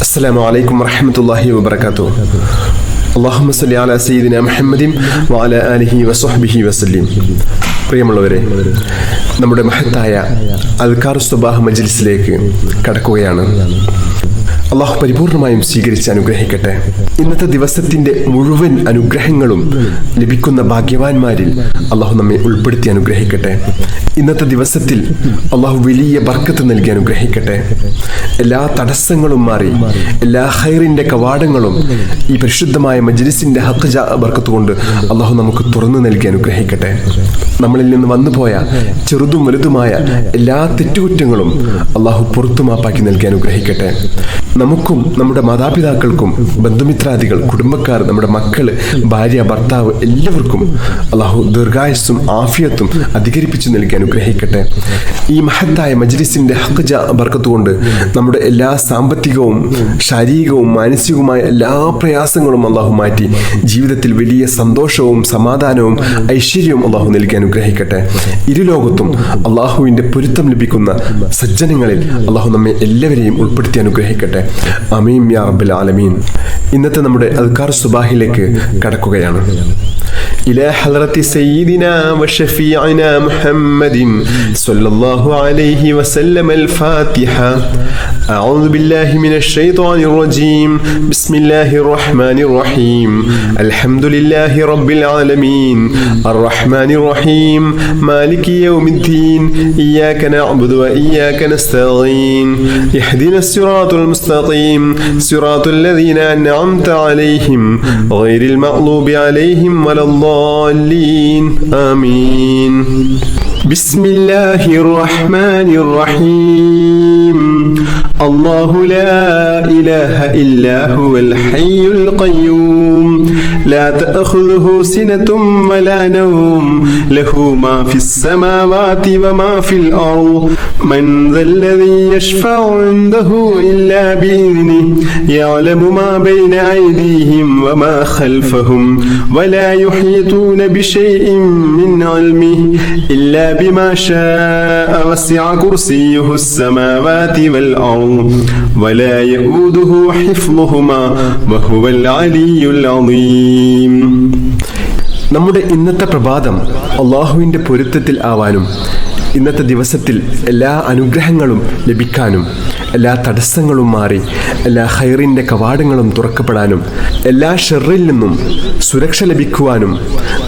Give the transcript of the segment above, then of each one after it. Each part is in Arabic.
അസ്സലാമു അലൈക്കും വറഹ്മത്തുള്ളാഹി വബറകാതുഹു. അല്ലാഹുമ്മ സ്വല്ലി അലാ സയ്യിദിനാ മുഹമ്മദിൻ വഅലാ ആലിഹി വസ്വഹ്ബിഹി വസല്ലം. പ്രിയമുള്ളവരെ, നമ്മുടെ മഹത്തായ അദ്കാറുസ് സ്വബാഹ് മജ്ലിസിലേക്ക് കടക്കുകയാണ്. അള്ളാഹു പരിപൂർണമായും സ്വീകരിച്ച് അനുഗ്രഹിക്കട്ടെ. ഇന്നത്തെ ദിവസത്തിന്റെ മുഴുവൻ അനുഗ്രഹങ്ങളും ലഭിക്കുന്ന ഭാഗ്യവാന്മാരിൽ അള്ളാഹു നമ്മെ ഉൾപ്പെടുത്തി അനുഗ്രഹിക്കട്ടെ. ഇന്നത്തെ ദിവസത്തിൽ അള്ളാഹു വലിയ ബർക്കത്ത് നൽകി അനുഗ്രഹിക്കട്ടെ. എല്ലാ തടസ്സങ്ങളും മാറി എല്ലാ ഖൈറിന്റെ കവാടങ്ങളും ഈ പരിശുദ്ധമായ മജ്ലിസിന്റെ ഹഖ് ബർക്കത്ത് കൊണ്ട് അള്ളാഹു നമുക്ക് തുറന്നു നൽകി അനുഗ്രഹിക്കട്ടെ. നമ്മളിൽ നിന്ന് വന്നുപോയ ചെറുതും വലുതുമായ എല്ലാ തെറ്റുകുറ്റങ്ങളും അള്ളാഹു പുറത്തുമാപ്പാക്കി നൽകി അനുഗ്രഹിക്കട്ടെ. നമുക്കും നമ്മുടെ മാതാപിതാക്കൾക്കും ബന്ധുമിത്രാദികൾ, കുടുംബക്കാർ, നമ്മുടെ മക്കള്, ഭാര്യ, ഭർത്താവ് എല്ലാവർക്കും അള്ളാഹു ദീർഘായുസ്സും ആഫിയത്തും അധികരിപ്പിച്ചു നൽകി അനുഗ്രഹിക്കട്ടെ. ഈ മഹത്തായ മജ്ലിസിന്റെ ഹഖ് ബർക്കത്ത് കൊണ്ട് നമ്മുടെ എല്ലാ സാമ്പത്തികവും ശാരീരികവും മാനസികവുമായ എല്ലാ പ്രയാസങ്ങളും അള്ളാഹു മാറ്റി ജീവിതത്തിൽ വലിയ സന്തോഷവും സമാധാനവും ഐശ്വര്യവും അള്ളാഹു നൽകി അനുഗ്രഹിക്കട്ടെ. ഇരുലോകത്തും അള്ളാഹുവിന്റെ പൊരുത്തം ലഭിക്കുന്ന സജ്ജനങ്ങളിൽ അള്ളാഹു നമ്മെ എല്ലാവരെയും ഉൾപ്പെടുത്തി അനുഗ്രഹിക്കട്ടെ. ആമീൻ യാ റബ്ബൽ ആലമീൻ. ഇന്നത്തെ നമ്മുടെ അദ്കാർ സുബാഹിലേക്ക് കടക്കുകയാണ്. إلى حضرة سيدنا وشفيعنا محمد صلى الله عليه وسلم الفاتحة. أعوذ بالله من الشيطان الرجيم. بسم الله الرحمن الرحيم. الحمد لله رب العالمين الرحمن الرحيم مالك يوم الدين إياك نعبد وإياك نستعين اهدنا الصراط المستقيم صراط الذين أنعمت عليهم غير المغضوب عليهم ولا الضالين آمين. بسم الله الرحمن الرحيم. الله لا إله إلا هو الحي القيوم لا تأخذه سنة ولا نوم له ما في السماوات وما في الأرض من ذا الذي يشفع عنده إلا بإذنه يعلم ما بين أيديهم وما خلفهم ولا يحيطون بشيء من علمه إلا بما شاء وسع كرسيه السماوات والأرض ولا يؤوده حفظهما وهو العلي العظيم. നമ്മുടെ ഇന്നത്തെ പ്രഭാതം അള്ളാഹുവിൻ്റെ പൊരുത്തത്തിൽ ആവാനും ഇന്നത്തെ ദിവസത്തിൽ എല്ലാ അനുഗ്രഹങ്ങളും ലഭിക്കാനും എല്ലാ തടസ്സങ്ങളും മാറി എല്ലാ ഖൈറിൻ്റെ കവാടങ്ങളും തുറക്കപ്പെടാനും എല്ലാ ഷർറിൽ നിന്നും സുരക്ഷ ലഭിക്കുവാനും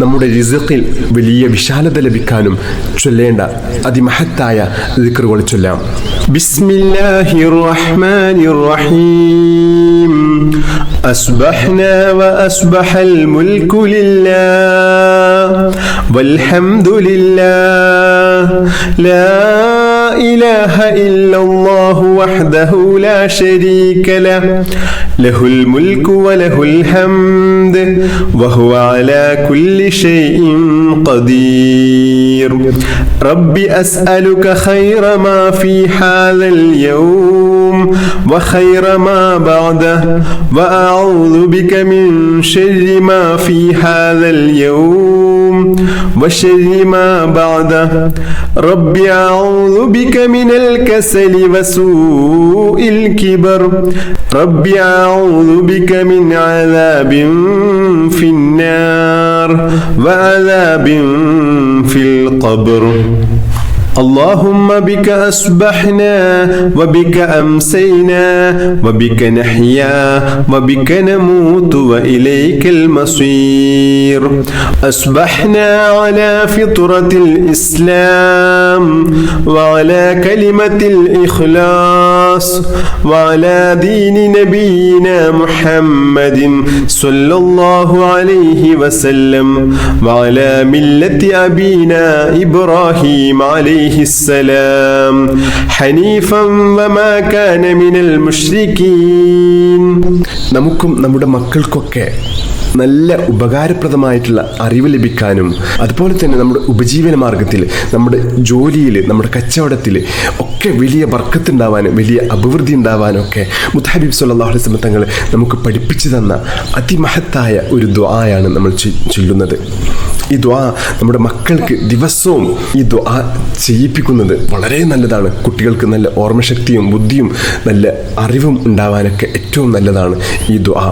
നമ്മുടെ റിസ്ഖിൽ വലിയ വിശാലത ലഭിക്കാനും ചൊല്ലേണ്ട അതിമഹത്തായ ദിക്റുകൾ ചൊല്ലാം. ബിസ്മില്ലാഹിർ റഹ്മാനിർ റഹീം. അസ്ബഹ്നാ വഅസ്ബഹൽ മുൽക്കു ലില്ലാഹ് വൽഹംദുലില്ലാഹ് ലാ ഇലാഹ ഇല്ലല്ലാഹു വഹ്ദഹു ലാ ശരീക ലഹു ലഹുൽ മുൽക്കു വലഹുൽ ഹംദ് വഹുവ അലാ കുല്ലി ഷൈഇൻ ഖദീർ. റബ്ബി അസ്അലുക ഖൈറ മാ ഫീ ഹാദൽ യൗം വഖൈറ മാ ബഅദഹു വഅഊദു ബിക മിൻ ശർരി മാ ഫീ ഹാദൽ യൗം വശർരി മാ ബഅദഹു. റബ്ബി അഊദു ബിക മിനൽ കസലി വസൂഇൽ കിബർ. റബ്ബി അഊദു ബിക മിൻ അദാബിൻ ഫിന്നാർ വഅദാബിൻ ഫിൽ ഖബ്ർ. اللهم بك أصبحنا وبك أمسينا وبك نحيا وبك نموت وإليك المصير. أصبحنا على فطرة الإسلام وعلى كلمة الإخلاص وعلى دين نبينا محمد صلى الله عليه وسلم وعلى ملة أبينا إبراهيم عليه السلام حنيفا وما كان من المشركين. നമുക്കും നമ്മുടെ മക്കൾക്കൊക്കെ നല്ല ഉപകാരപ്രദമായിട്ടുള്ള അറിവ് ലഭിക്കാനും അതുപോലെ തന്നെ നമ്മുടെ ഉപജീവന മാർഗത്തിൽ, നമ്മുടെ ജോലിയിൽ, നമ്മുടെ കച്ചവടത്തിൽ ഒക്കെ വലിയ ബർക്കത്ത് ഉണ്ടാവാനും വലിയ അഭിവൃദ്ധി ഉണ്ടാവാനും ഒക്കെ മുത്തഹബീബ് സ്വല്ലല്ലാഹു അലൈഹി വസല്ലം തങ്ങൾ നമുക്ക് പഠിപ്പിച്ചു തന്ന അതിമഹത്തായ ഒരു ദുആയാണ് നമ്മൾ ചൊല്ലുന്നത്. ഈ ദുആ നമ്മുടെ മക്കൾക്ക് ദിവസവും ഈ ദുആ ചെയ്യിപ്പിക്കുന്നത് വളരെ നല്ലതാണ്. കുട്ടികൾക്ക് നല്ല ഓർമ്മശക്തിയും ബുദ്ധിയും നല്ല അറിവും ഉണ്ടാവാനൊക്കെ ഏറ്റവും നല്ലതാണ് ഈ ദുആ.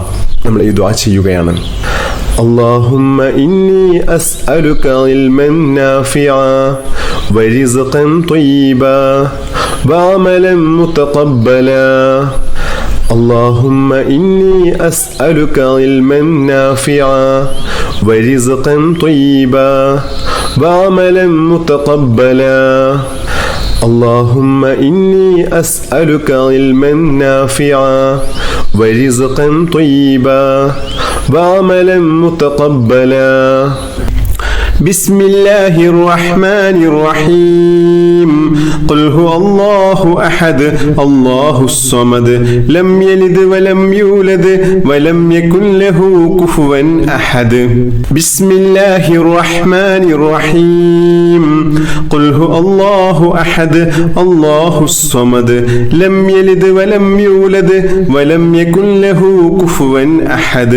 നമ്മൾ ഈ ദുആ ചെയ്യുകയാണ്. اللهم إني أسألك علما نافعا ورزقا طيبا وعملا متقبلا. اللهم إني أسألك علما نافعا ورزقا طيبا وعملا متقبلا. اللهم إني أسألك علما نافعا ورزقا طيبا وعملا متقبلا. بسم الله الرحمن الرحيم. قل هو الله أحد الله الصمد لم يلد ولم يولد ولم يكن له كفوا أحد. بسم الله الرحمن الرحيم. قل هو الله أحد الله الصمد لم يلد ولم يولد ولم يكن له كفوا أحد.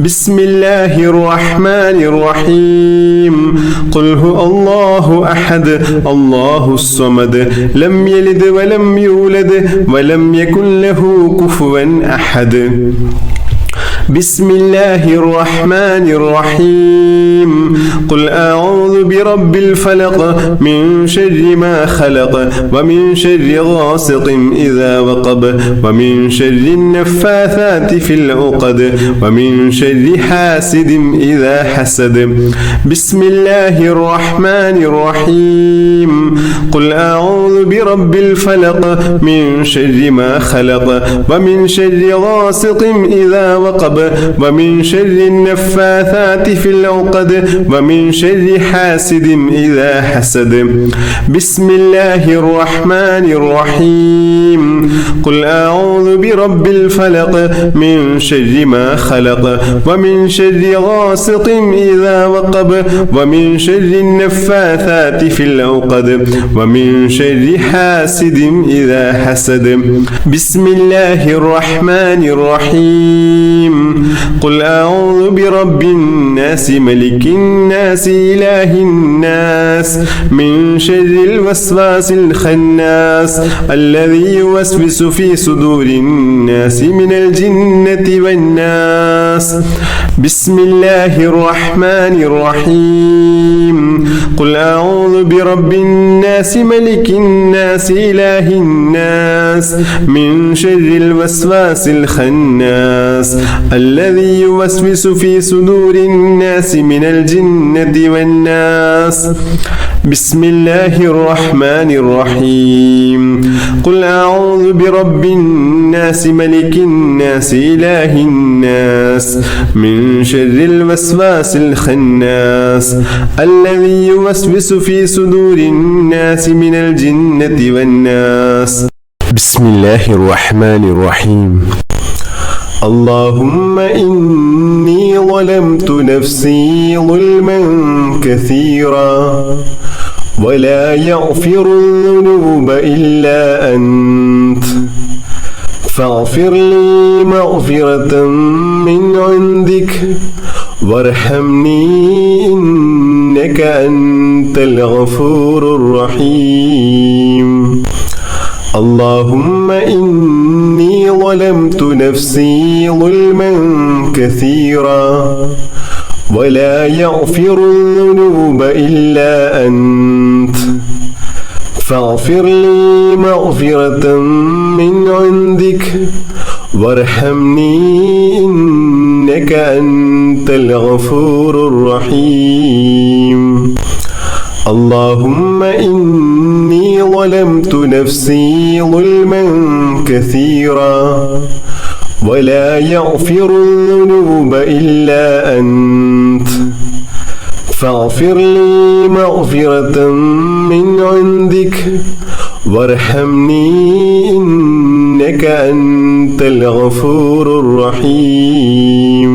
بسم الله الرحمن الرحيم. قل هو الله أحد الله الصمد لم يلد ولم يولد ولم يكن له كفوا أحد. بسم الله الرحمن الرحيم. قل أعوذ برب الفلق من شر ما خلق ومن شر غاسق إذا وقب ومن شر النفاثات في العقد ومن شر حاسد إذا حسد. بسم الله الرحمن الرحيم. قل أعوذ برب الفلق من شر ما خلق ومن شر غاسق إذا وقب ومن شر النفاثات في العقد ومن شر حاسد إذا حسد. بسم الله الرحمن الرحيم. قل أعوذ برب الفلق من شر ما خلق ومن شر غاسق إذا وقب ومن شر النفاثات في العقد ومن شر حاسد إذا حسد. بسم الله الرحمن الرحيم. قل أعوذ برب الناس ملك الناس إله الناس من شر الوسواس الخناس الذي يوسوس في صدور الناس من الجنة والناس. بسم الله الرحمن الرحيم. قل أعوذ برب الناس ملك الناس إله الناس من شر الوسواس الخناس الذي يوسوس في صدور الناس من الجنة والناس. بسم الله الرحمن الرحيم. قل أعوذ برب الناس ملك الناس إله الناس من شر الوسواس الخناس الذي يوسوس في صدور الناس من الجنة والناس. بسم الله الرحمن الرحيم. اللهم إني ظلمت نفسي ظلما كثيرا ولا يغفر الذنوب إلا أنت فاغفر لي مغفرة من عندك وارحمني إنك أنت الغفور الرحيم. اللهم إني ظلمت نفسي ظلما كثيرا ولا يغفر الذنوب إلا أنت فاغفر لي مغفرة من عندك وارحمني إنك أنت الغفور الرحيم. اللهم إني ظلمت نفسي ظلما كثيرا ولا يغفر الذنوب إلا أنت فاغفر لي مغفرة من عندك وارحمني إنك أنت الغفور الرحيم.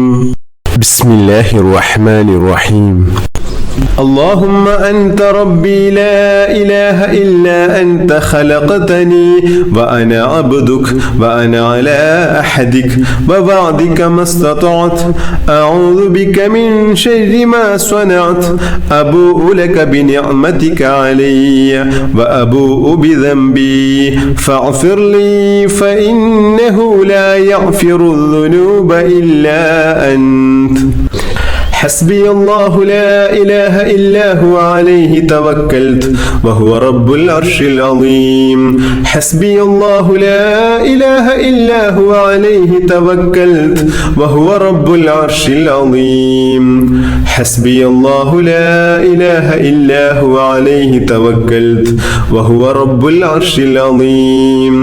بسم الله الرحمن الرحيم. اللهم أنت ربي لا إله إلا أنت خلقتني وأنا عبدك وأنا على أحدك ووعدك ما استطعت أعوذ بك من شر ما صنعت أبوء لك بنعمتك علي وأبوء بذنبي فاغفر لي فإنه لا يغفر الذنوب إلا أنت حسبي الله لا إله إلا هو عليه توكلت وهو رب العرش العظيم حسبي الله لا إله إلا هو عليه توكلت وهو رب العرش العظيم حسبي الله لا إله إلا هو عليه توكلت وهو رب العرش العظيم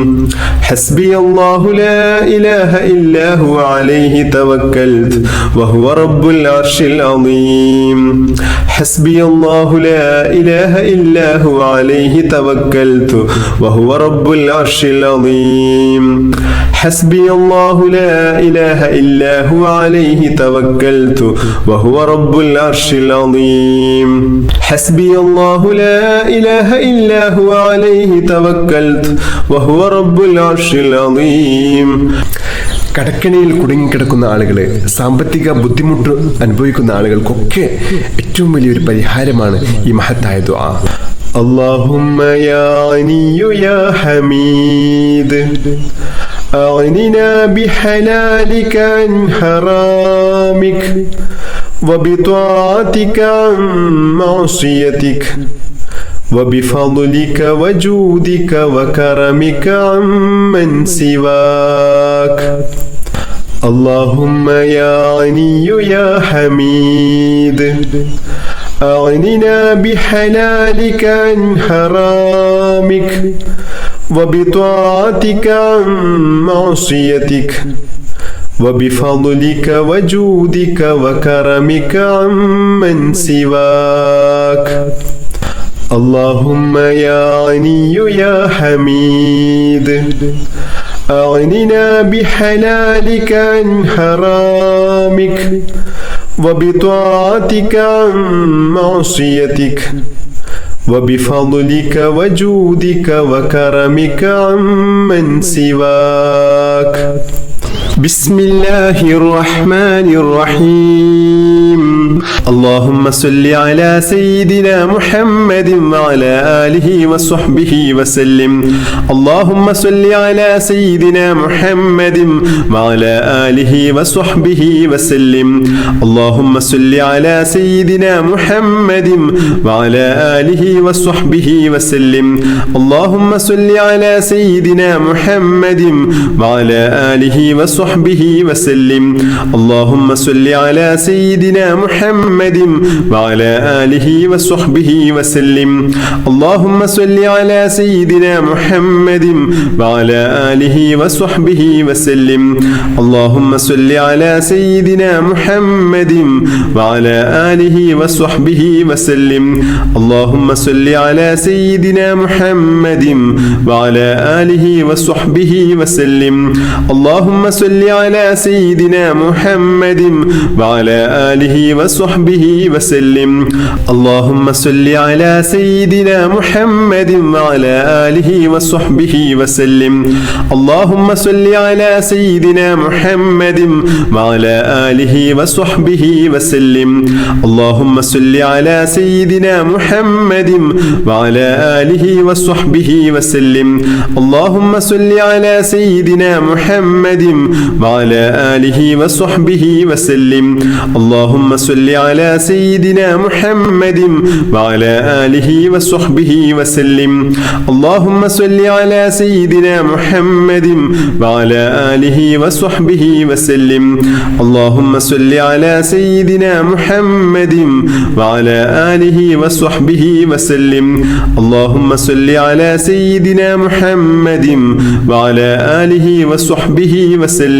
حسبي الله لا إله إلا هو عليه توكلت وهو رب العرش العظيم حسبي الله لا إله إلا هو عليه توكلت وهو رب العرش العظيم حسبي الله لا إله إلا هو عليه توكلت وهو رب العرش العظيم حسبي الله لا إله إلا هو عليه توكلت وهو رب العرش العظيم കടക്കണിയിൽ കുടുങ്ങിക്കിടക്കുന്ന ആളുകളെ, സാമ്പത്തിക ബുദ്ധിമുട്ട് അനുഭവിക്കുന്ന ആളുകൾക്കൊക്കെ ഏറ്റവും വലിയൊരു പരിഹാരമാണ് ഈ മഹത്തായ ദുആ. اللهم يا غني يا حميد أغننا بحلالك عن حرامك وبطاعتك عن معصيتك وبفضلك وجودك وكرمك عمن سواك. اللهم يا غني يا حميد أغننا بحلالك عن حرامك وبطاعتك عن معصيتك وبفضلك وجودك وكرمك عمن سواك. اللهم يا غني يا حميد أغننا بحلالك عن حرامك وبطاعتك عن معصيتك وبفضلك وجودك وكرمك عمن سواك. بسم الله الرحمن الرحيم. اللهم صل على سيدنا محمد وعلى آله وصحبه وسلم. اللهم صل على سيدنا محمد وعلى آله وصحبه وسلم. اللهم صل على سيدنا محمد وعلى آله وصحبه وسلم. اللهم صل على سيدنا محمد وعلى آله وصحبه وسلم. اللهم صل على سيدنا محمد وعلى آله وصحبه وسلم. اللهم صل على سيدنا محمد وعلى آله وصحبه وسلم. اللهم صل على سيدنا محمد وعلى آله وصحبه وسلم. اللهم صل على سيدنا محمد وعلى آله وصحبه وسلم. اللهم صل على سيدنا محمد وعلى آله وصحبه وسلم. اللهم صل على سيدنا محمد وعلى آله وصحبه وسلم. اللهم صل على سيدنا محمد وعلى آله وصحبه وسلم. اللهم صل على سيدنا محمد وعلى آله وصحبه وسلم. اللهم صل على سيدنا محمد وعلى آله وصحبه وسلم. اللهم صل على سيدنا محمد وعلى آله وصحبه وسلم. اللهم صل على سيدنا محمد وعلى آله وصحبه وسلم. اللهم صل على سيدنا محمد وعلى آله وصحبه وسلم. اللهم صل على سيدنا محمد وعلى آله وصحبه وسلم.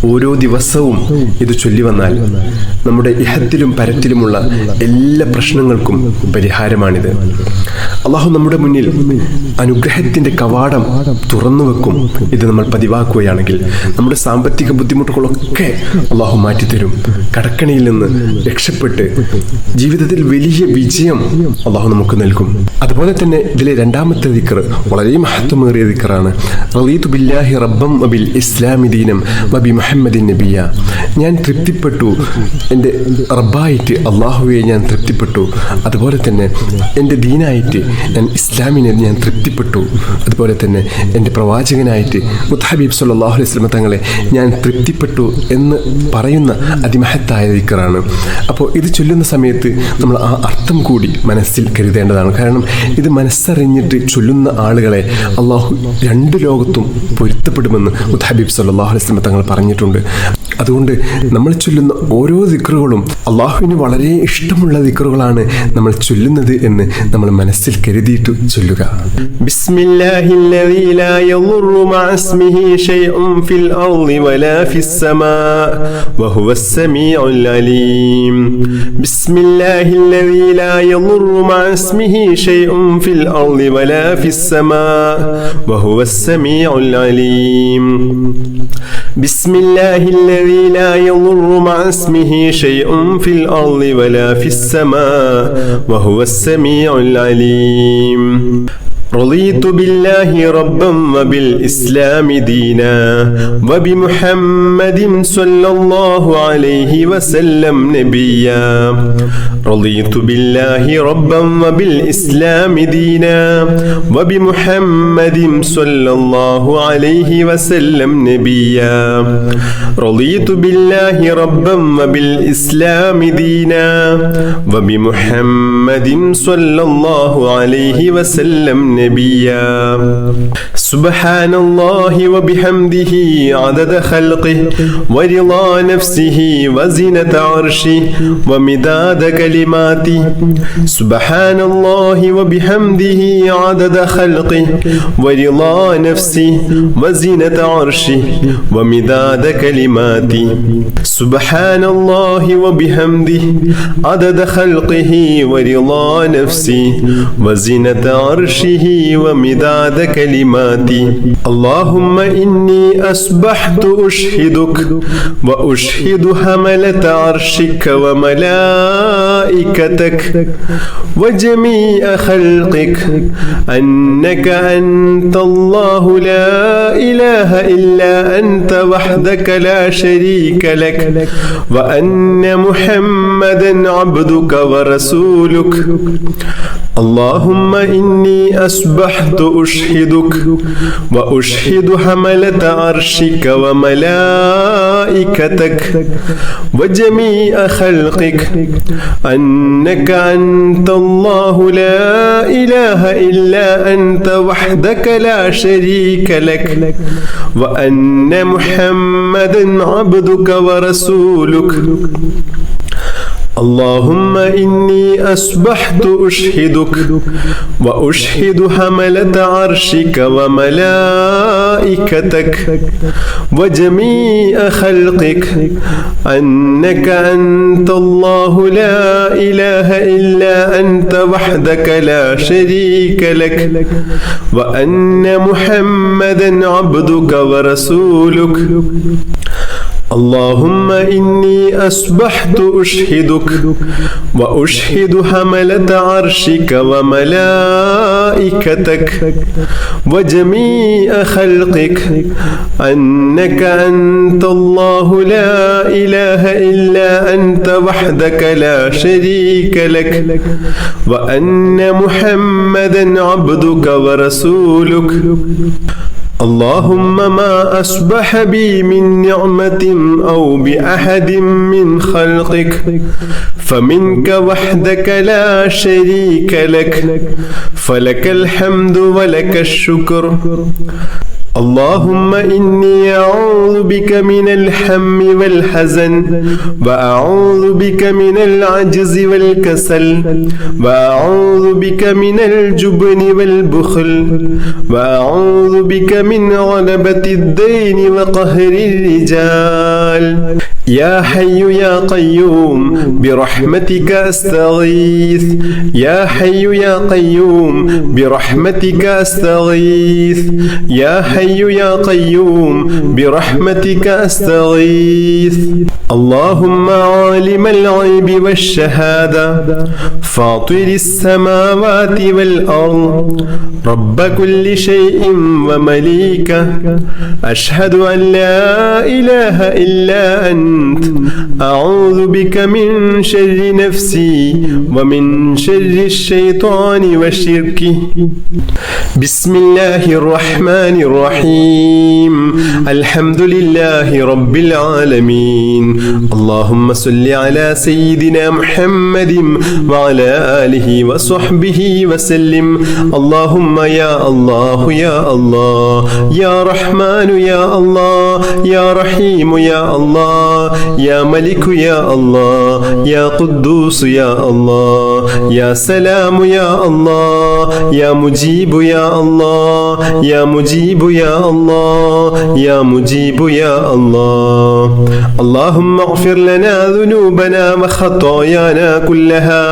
ഓരോ ദിവസവും ഇത് ചൊല്ലി വന്നാൽ നമ്മുടെ ഇഹത്തിലും പരത്തിലുമുള്ള എല്ലാ പ്രശ്നങ്ങൾക്കും പരിഹാരമാണിത്. അള്ളാഹു നമ്മുടെ മുന്നിൽ അനുഗ്രഹത്തിന്റെ കവാടം തുറന്നു വെക്കും. ഇത് നമ്മൾ പതിവാക്കുകയാണെങ്കിൽ നമ്മുടെ സാമ്പത്തിക ബുദ്ധിമുട്ടുകളൊക്കെ അള്ളാഹു മാറ്റിത്തരും. കടക്കണിയിൽ നിന്ന് രക്ഷപ്പെട്ട് ജീവിതത്തിൽ വലിയ വിജയം അള്ളാഹു നമുക്ക് നൽകും. അതുപോലെ തന്നെ ഇതിലെ രണ്ടാമത്തെ ദിക്ർ വളരെ മഹത്വമേറിയ ദിക്റാണ്. റളീതു ബില്ലാഹി റബ്ബം വബിൽ ഇസ്ലാമി ദീനം വബി മുഹമ്മദിൻ നബിയ. ഞാൻ തൃപ്തിപ്പെട്ടു, എൻ്റെ റബ്ബായിട്ട് അള്ളാഹുവെ ഞാൻ തൃപ്തിപ്പെട്ടു. അതുപോലെ തന്നെ എൻ്റെ ദീനായിട്ട് ഞാൻ ഇസ്ലാമിനെ ഞാൻ തൃപ്തിപ്പെട്ടു. അതുപോലെ തന്നെ എൻ്റെ പ്രവാചകനായിട്ട് മുത്തഹബീബ് സല്ലല്ലാഹു അലൈഹി വസല്ലം തങ്ങളെ ഞാൻ തൃപ്തിപ്പെട്ടു എന്ന് പറയുന്ന അതിമഹത്തായ ദിക്റാണ്. അപ്പോൾ ഇത് ചൊല്ലുന്ന സമയത്ത് നമ്മൾ ആ അർത്ഥം കൂടി മനസ്സിൽ കരുതേണ്ടതാണ്. കാരണം ഇത് മനസ്സറിഞ്ഞിട്ട് ചൊല്ലുന്ന ആളുകളെ അള്ളാഹു രണ്ട് ലോകത്തും പൊരുത്തപ്പെടുമെന്ന് മുത്തഹബീബ് സല്ലല്ലാഹു അലൈഹി വസല്ലം തങ്ങൾ പറഞ്ഞിട്ടുണ്ട്. അതുകൊണ്ട് നമ്മൾ ചൊല്ലുന്ന ഓരോ ദിക്റുകളും അള്ളാഹുവിന് വളരെ ഇഷ്ടമുള്ള ദിക്റുകളാണ് നമ്മൾ ചൊല്ലുന്നത് എന്ന് നമ്മൾ മനസ്സിൽ കരുതിയിട്ട് ചൊല്ലുക. ബിസ്മില്ലാഹില്ലദീ ലാ യദുറു മഅ ഇസ്മിഹി ശൈഉൻ ഫിൽ അർളി വലാ ഫിസ് സമാ വഹുവസ് സമീഉൽ അലീം. ബിസ്മില്ലാഹില്ലദീ ലാ യദുറു മഅ ഇസ്മിഹി ശൈഉൻ ഫിൽ അർളി വലാ ഫിസ് സമാ വഹുവസ് സമീഉൽ അലീം. ബിസ്മില്ലാഹില്ലദീ ലാ യദുറു മഅ ഇസ്മിഹി ശൈഉൻ ഫിൽ അർളി വലാ ഫിസ് സമാ വഹുവസ് സമീഉൽ അലീം. رضيت بالله ربا وبالإسلام دينا وبمحمد صلى الله عليه وسلم نبيا. رضيت بالله ربا وبالإسلام دينا وبمحمد صلى الله عليه وسلم نبيا. رضيت بالله ربا وبالإسلام دينا وبمحمد صلى الله عليه وسلم نبيا. سبحان الله وبحمده عدد خلقه ورضا نفسه وزنة عرشه ومداد كلماته. سبحان الله وبحمده عدد خلقه ورضا نفسه وزنة عرشه ومداد كلماته. سبحان الله وبحمده عدد خلقه ورضا نفسه وزنة عرشه ومداد كلماتي. اللهم إني أصبحت أشهدك وأشهد حملة عرشك وملائكتك وجميع خلقك أنك أنت الله لا إله إلا أنت وحدك لا شريك لك وأن محمدا عبدك ورسولك. اللهم إني أصبحت أشهدك وأشهد حملة عرشك وملائكتك وجميع خلقك أنك أنت الله لا إله إلا أنت وحدك لا شريك لك وأن محمدا عبدك ورسولك. اللهم إني أصبحت أشهدك وأشهد حملة عرشك وملائكتك وجميع خلقك أنك أنت الله لا إله إلا أنت وحدك لا شريك لك وأن محمدا عبدك ورسولك. اللهم إني أصبحت أشهدك وأشهد حملة عرشك وملائكتك وجميع خلقك أنك أنت الله لا إله إلا أنت وحدك لا شريك لك وأن محمدا عبدك ورسولك. اللهم ما أصبح بي من نعمة أو بأحد من خلقك فمنك وحدك لا شريك لك فلك الحمد ولك الشكر. اللهم إني أعوذ بك من الهم والحزن وأعوذ بك من العجز والكسل وأعوذ بك من الجبن والبخل وأعوذ بك من غلبة الدين وقهر الرجال يا حي يا قيوم برحمتك أستغيث يا حي يا قيوم برحمتك أستغيث يا حي يا قيوم برحمتك أستغيث اللهم عالم الغيب والشهادة فاطر السماوات والأرض رب كل شيء ومليكه أشهد أن لا إله إلا أنت أعوذ بك من شر نفسي ومن شر الشيطان وشركه بسم الله الرحمن الرحيم الحمد لله رب العالمين اللهم صل على سيدنا محمد وعلى آله وصحبه وسلم اللهم يا الله يا الله يا رحمن يا الله يا رحيم يا الله يا ملك يا الله يا قدوس يا الله يا سلام يا الله يا مجيب يا الله يا مجيب يا الله يا مجيب يا الله اللهم اغفر لنا ذنوبنا وخطايانا كلها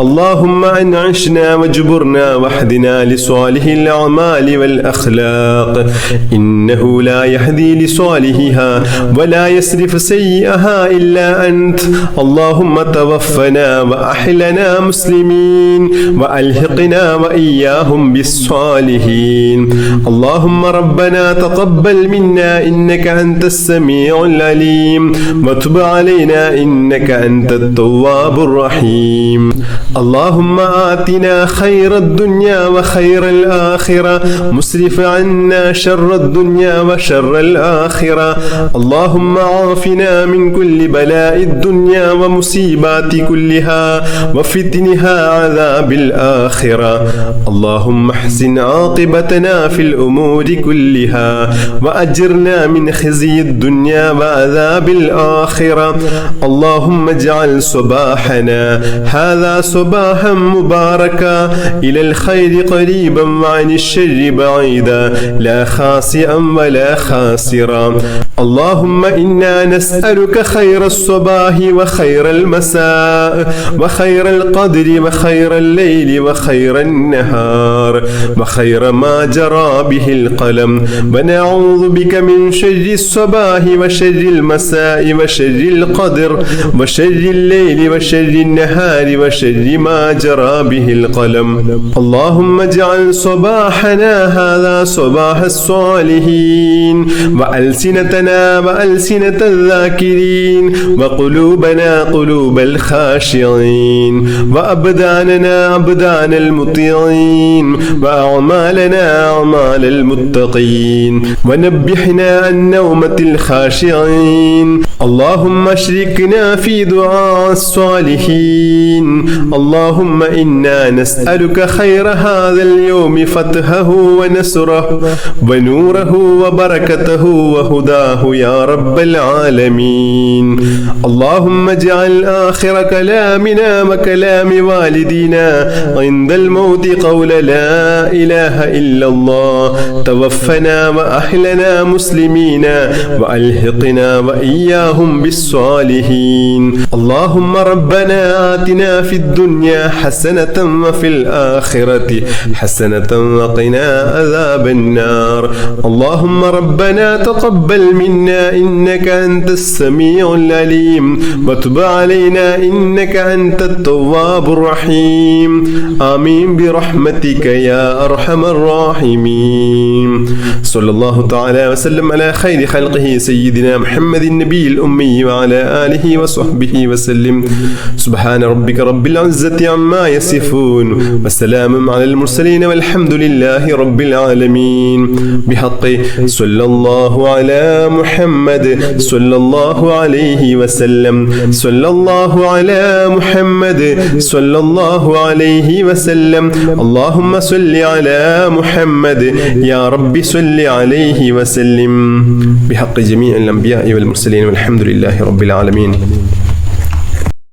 اللهم أنعشنا واجبرنا واهدنا لصالح الأعمال والأخلاق إنه لا يهدي لصالحها ولا يصرف سيئها إلا أنت اللهم توفنا وأحلنا مسلمين وألحقنا وإياهم بالصالحين اللهم ربنا تقبل منا إنك أنت السميع العليم وتب علينا إنك أنت التواب الرحيم اللهم آتنا خير الدنيا وخير الآخرة مسرف عنا شر الدنيا وشر الآخرة اللهم عافنا من كل بلاء الدنيا ومصيبات كلها وفتنها عذاب الآخرة اللهم احسن عاقبتنا في الأمور كلها وأجرنا من خزي الدنيا وعذاب الآخرة اللهم اجعل صباحنا هذا صباحا مباركا إلى الخير قريبا وعن الشر بعيدا لا خاسئا ولا خاسرا اللهم إنا نسألك خير الصباح وخير المساء وخير القدر وخير الليل وخير النهار وخير ما جرى به القلم ونعوذ بك من شر الصباح وشر المساء وشر القدر وشر الليل وشر النهار وشر ما جرى به القلم اللهم اجعل صباحنا هذا صباح الصالحين وألسنتنا وألسنة الذاكرين وقلوبنا قلوب الخاشعين وأبداننا أبدان المطيعين وأعمالنا أعمال المتقين ونبحنا عن نومة الخاشعين اللهم اشركنا في دعاء الصالحين اللهم إنا نسألك خير هذا اليوم فتحه ونصره ونوره وبركته وهداه يا رب العالمين اللهم اجعل آخر كلامنا وكلام والدينا عند الموت قول لا إله إلا الله توفنا وأحلنا مسلمين وألحقنا وإياهم بالصالحين اللهم ربنا آتنا في الدنيا حسنة وفي الآخرة حسنة وقنا عذاب النار اللهم ربنا تقبل منا إنك أنت السميع العليم وتب علينا إنك أنت التواب الرحيم آمين برحمتك يا أرحم الراحمين صلى الله تعالى وسلم على خير خلقه سيدنا محمد النبي الأمي وعلى آله وصحبه وسلم سبحان ربك رب العزة عما يصفون وسلام على المرسلين والحمد لله رب العالمين بحق صلى الله على محمد صلى الله الله عليه وسلم صلى الله على محمد صلى الله عليه وسلم اللهم صل على محمد يا رب صل عليه وسلم بحق جميع الأنبياء والمرسلين والحمد لله رب العالمين.